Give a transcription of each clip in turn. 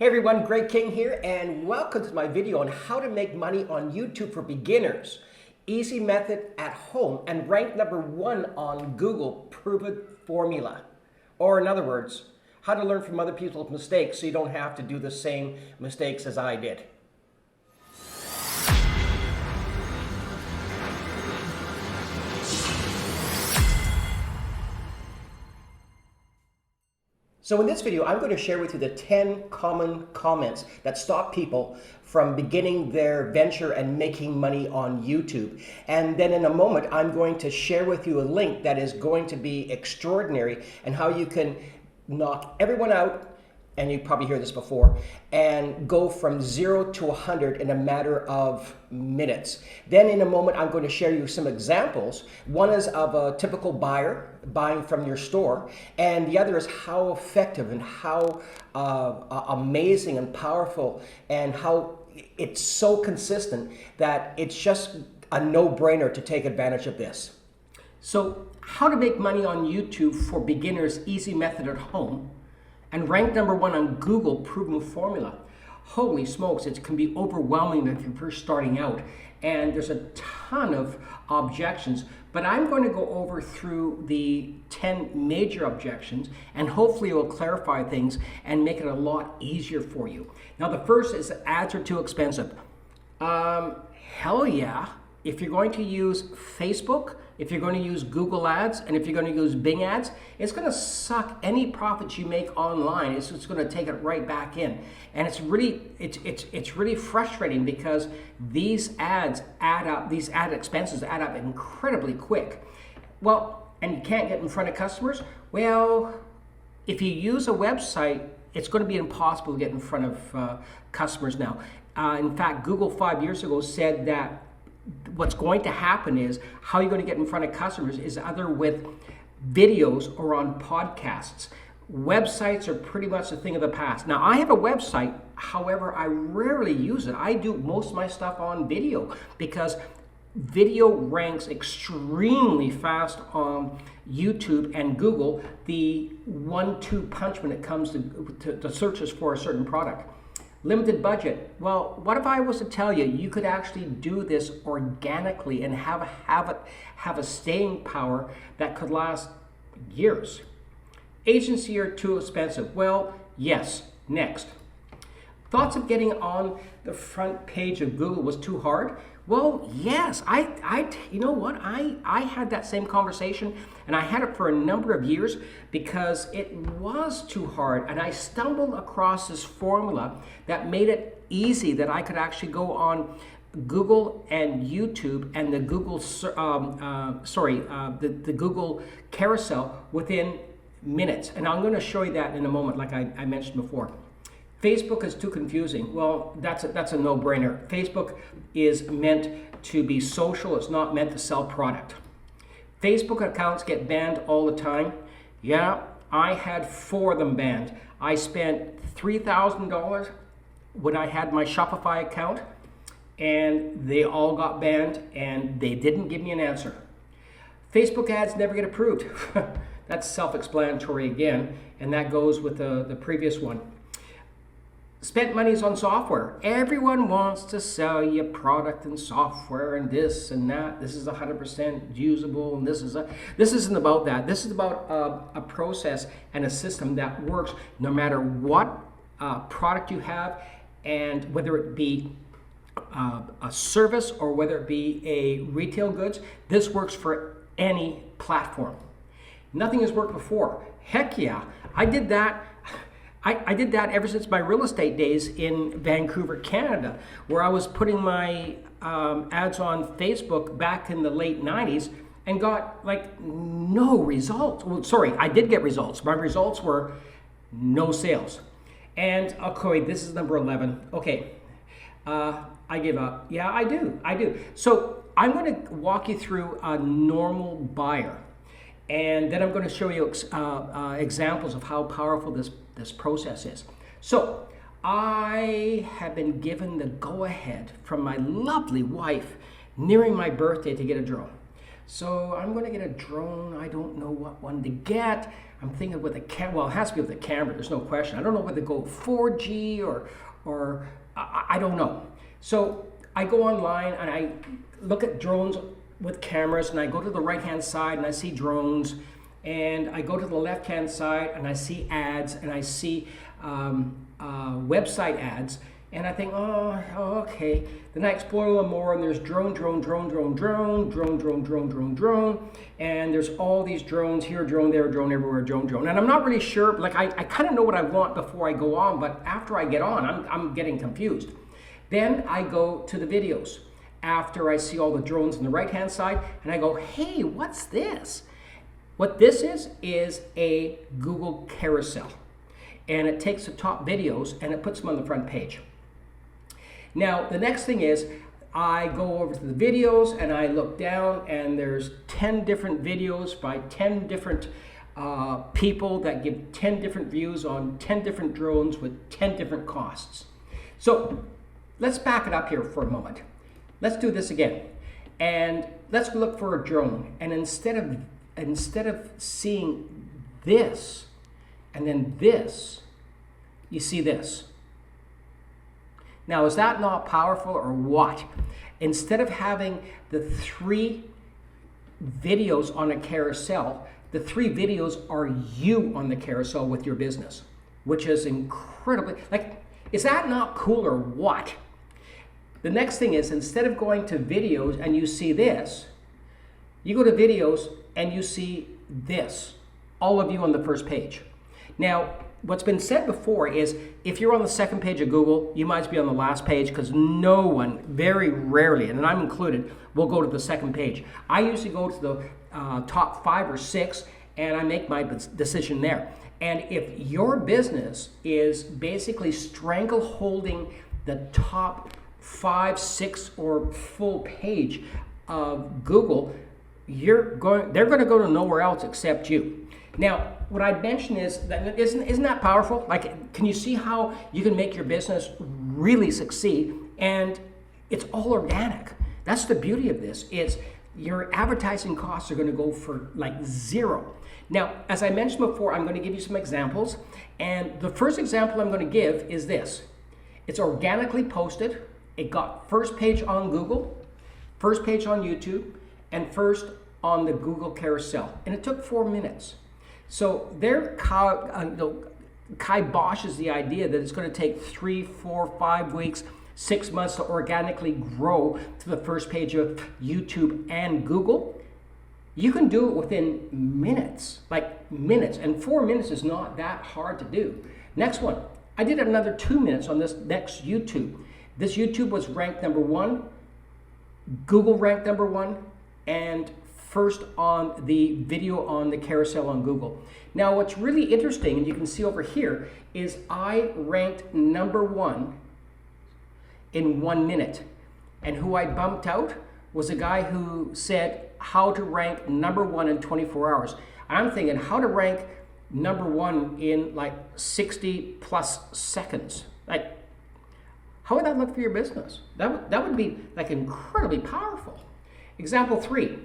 Hey everyone, Greg King here, and welcome to my video on how to make money on YouTube for beginners. Easy method at home and ranked #1 on Google proven formula. Or in other words, how to learn from other people's mistakes so you don't have to do the same mistakes as I did. So in this video, I'm going to share with you the 10 common comments that stop people from beginning their venture and making money on YouTube. And then in a moment, I'm going to share with you a link that is going to be extraordinary and how you can knock everyone out, and you probably heard this before, and go from 0 to 100 in a matter of minutes. Then in a moment, I'm going to share you some examples. One is of a typical buyer buying from your store, and the other is how effective and how amazing and powerful and how it's so consistent that it's just a no-brainer to take advantage of this. So how to make money on YouTube for beginners, easy method at home, and ranked #1 on Google proven formula. Holy smokes, it can be overwhelming if you're first starting out, and there's a ton of objections, but I'm going to go over through the 10 major objections, and hopefully it will clarify things and make it a lot easier for you. Now the first is ads are too expensive. Hell yeah. If you're going to use Facebook, if you're going to use Google ads, and if you're going to use Bing ads, it's going to suck any profits you make online. It's going to take it right back in. And it's really frustrating because these ads add up, these ad expenses add up incredibly quick. Well, and you can't get in front of customers? Well, if you use a website, it's going to be impossible to get in front of customers now. In fact, Google 5 years ago said that what's going to happen is how you're going to get in front of customers is either with videos or on podcasts. Websites are pretty much a thing of the past. Now, I have a website, however, I rarely use it. I do most of my stuff on video because video ranks extremely fast on YouTube and Google, the 1-2 punch when it comes to searches for a certain product. Limited budget. Well, what if I was to tell you you could actually do this organically and have a staying power that could last years? Agency are too expensive. Well, yes. Next. Thoughts of getting on the front page of Google was too hard? Well, yes. You know what? I had that same conversation, and I had it for a number of years because it was too hard, and I stumbled across this formula that made it easy that I could actually go on Google and YouTube and the Google, the Google carousel within minutes, and I'm going to show you that in a moment, like I mentioned before. Facebook is too confusing. Well, that's a no-brainer. Facebook is meant to be social. It's not meant to sell product. Facebook accounts get banned all the time. Yeah, I had 4 of them banned. I spent $3,000 when I had my Shopify account, and they all got banned, and they didn't give me an answer. Facebook ads never get approved. That's self-explanatory again, and that goes with the previous one. Spent monies on software. Everyone wants to sell you product and software and this and that. This is 100% usable, and this isn't about that. This is about a process and a system that works no matter what product you have, and whether it be a service or whether it be a retail goods. This works for any platform. Nothing has worked before. Heck yeah, I did that. I did that ever since my real estate days in Vancouver, Canada, where I was putting my ads on Facebook back in the late 90s and got like no results. Well, sorry, I did get results. My results were no sales. And okay, this is number 11. Okay, I give up. Yeah, I do. So I'm going to walk you through a normal buyer. And then I'm going to show you examples of how powerful this process is. So I have been given the go-ahead from my lovely wife nearing my birthday to get a drone. So I'm going to get a drone. I don't know what one to get. I'm thinking with a camera. Well, it has to be with a camera. There's no question. I don't know whether to go 4G or I don't know. So I go online and I look at drones with cameras, and I go to the right-hand side and I see drones, and I go to the left-hand side and I see ads, and I see website ads. And I think, oh, okay. Then I explore a little more, and there's drone, and there's all these drones here, drone there, drone everywhere, drone. And I'm not really sure, like I kind of know what I want before I go on, but after I get on, I'm getting confused. Then I go to the videos after I see all the drones on the right-hand side, and I go, hey, what's this? What this is a Google carousel. And it takes the top videos and it puts them on the front page. Now, the next thing is I go over to the videos and I look down, and there's 10 different videos by 10 different people that give 10 different views on 10 different drones with 10 different costs. So let's back it up here for a moment. Let's do this again. And let's look for a drone. And instead of seeing this and then this, you see this. Now, is that not powerful or what? Instead of having the 3 videos on a carousel, the 3 videos are you on the carousel with your business, which is incredibly, like, is that not cool or what? The next thing is, instead of going to videos and you see this, you go to videos and you see this, all of you on the first page. Now, what's been said before is if you're on the second page of Google, you might as well be on the last page, because no one, very rarely, and I'm included, will go to the second page. I usually go to the top 5 or 6, and I make my decision there. And if your business is basically strangleholding the top 5, 6, or full page of Google, they're going to go to nowhere else except you. Now, what I'd mention is that isn't that powerful? Like, can you see how you can make your business really succeed? And it's all organic. That's the beauty of this. Is your advertising costs are going to go for like 0. Now, as I mentioned before, I'm going to give you some examples. And the first example I'm going to give is this. It's organically posted. It got first page on Google, first page on YouTube, and first on the Google carousel. And it took 4 minutes. So there kiboshes the idea that it's going to take 3, 4, 5 weeks, 6 months to organically grow to the first page of YouTube and Google. You can do it within minutes, like minutes, and 4 minutes is not that hard to do. Next one, I did another 2 minutes on this next YouTube. This YouTube was ranked number 1, Google ranked number 1, and first on the video on the carousel on Google. Now, what's really interesting, and you can see over here, is I ranked number 1 in 1 minute. And who I bumped out was a guy who said how to rank number 1 in 24 hours. I'm thinking how to rank number 1 in like 60 plus seconds. Like, how would that look for your business? That would be like incredibly powerful. Example 3.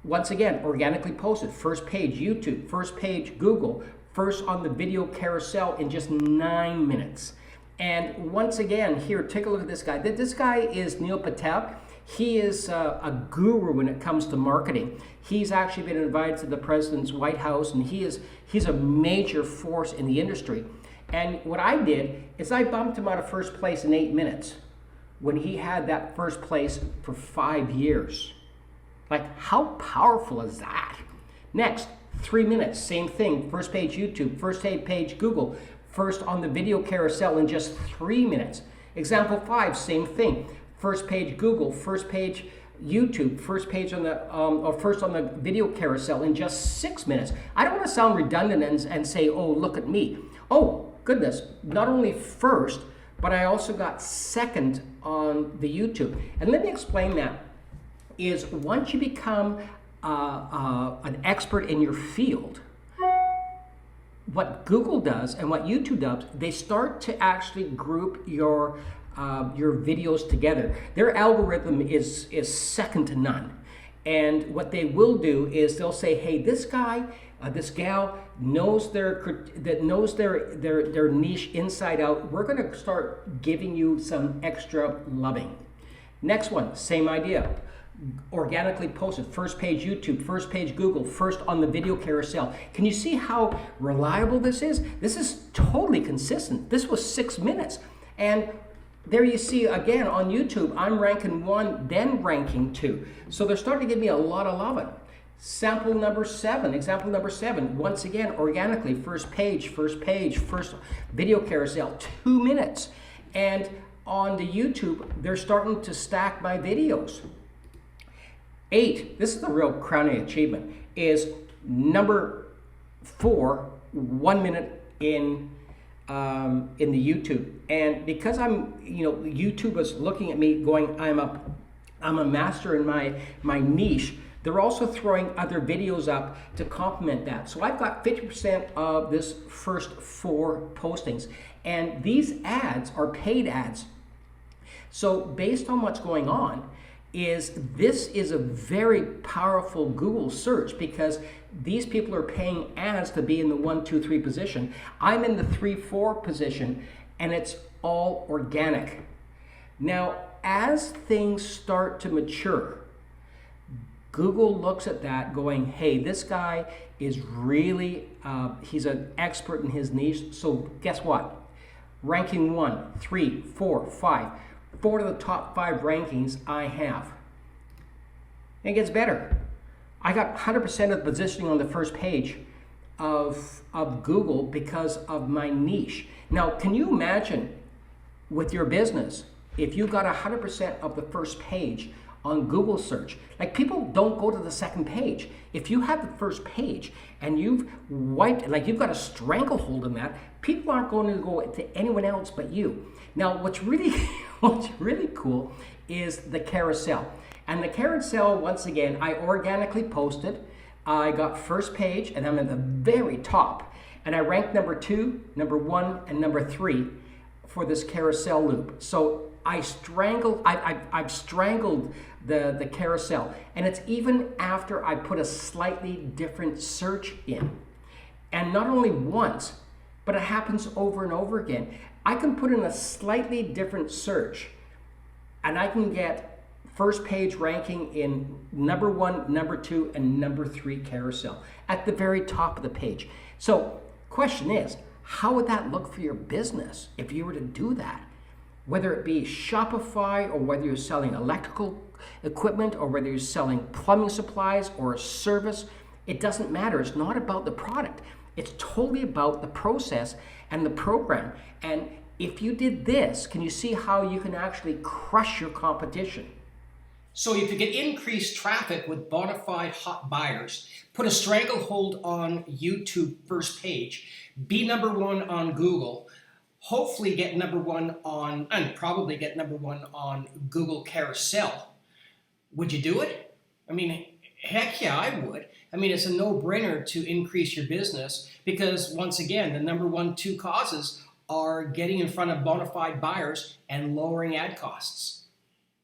Once again, organically posted, first page YouTube, first page Google, first on the video carousel in just 9 minutes. And once again, here, take a look at this guy. This guy is Neil Patel. He is a guru when it comes to marketing. He's actually been invited to the president's White House, and he's a major force in the industry. And what I did is I bumped him out of first place in 8 minutes when he had that first place for 5 years. Like, how powerful is that? Next, 3 minutes, same thing. First page YouTube, first page Google, first on the video carousel in just 3 minutes. Example 5, same thing. First page Google, first page YouTube, first page on the or first on the video carousel in just 6 minutes. I don't want to sound redundant and say, oh, look at me. Oh, goodness, not only first, but I also got second on the YouTube. And let me explain that. Is once you become an expert in your field, what Google does and what YouTube does, they start to actually group your videos together. Their algorithm is second to none. And what they will do is they'll say, hey, this guy, this gal knows their niche inside out. We're going to start giving you some extra loving. Next one, same idea. Organically posted, first page YouTube, first page Google, first on the video carousel. Can you see how reliable this is? This is totally consistent. This was 6 minutes. And there you see again on YouTube, I'm ranking 1, then ranking 2. So they're starting to give me a lot of loving. Example number 7, once again, organically, first video carousel, 2 minutes. And on the YouTube, they're starting to stack my videos. 8, this is the real crowning achievement, is number 4, 1 minute in the YouTube. And because YouTube is looking at me going, I'm a master in my niche, they're also throwing other videos up to complement that. So I've got 50% of this first 4 postings. And these ads are paid ads. So based on what's going on, this is a very powerful Google search, because these people are paying ads to be in the 1, 2, 3 position. I'm in the 3, 4 position, and it's all organic. Now, as things start to mature, Google looks at that going, hey, this guy is really, he's an expert in his niche. So guess what? Ranking 1, 3, 4, 5. 4 of the top 5 rankings I have. And it gets better. I got 100% of the positioning on the first page of Google because of my niche. Now, can you imagine with your business, if you got 100% of the first page on Google search? Like, people don't go to the second page. If you have the first page and you've wiped, like you've got a stranglehold in that, people aren't going to go to anyone else but you. Now, what's really cool is the carousel. And the carousel, once again, I organically posted. I got first page, and I'm at the very top. And I ranked number 2, number 1, and number 3 for this carousel loop. So I've strangled the carousel. And it's even after I put a slightly different search in. And not only once, but it happens over and over again. I can put in a slightly different search, and I can get first page ranking in number 1, number 2, and number 3 carousel at the very top of the page. So question is, how would that look for your business if you were to do that? Whether it be Shopify, or whether you're selling electrical equipment, or whether you're selling plumbing supplies or a service, it doesn't matter. It's not about the product. It's totally about the process and the program. And if you did this, can you see how you can actually crush your competition? So if you get increased traffic with bona fide hot buyers, put a stranglehold on YouTube first page, be number 1 on Google, hopefully get number 1 on, and probably get number 1 on Google Carousel, would you do it? I mean, heck yeah, I would. I mean, it's a no-brainer to increase your business, because once again, the number 1, 2 causes are getting in front of bona fide buyers and lowering ad costs.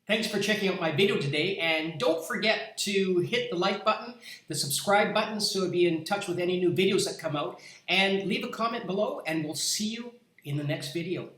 Thanks for checking out my video today, and don't forget to hit the like button, the subscribe button, so you'll be in touch with any new videos that come out, and leave a comment below, and we'll see you in the next video.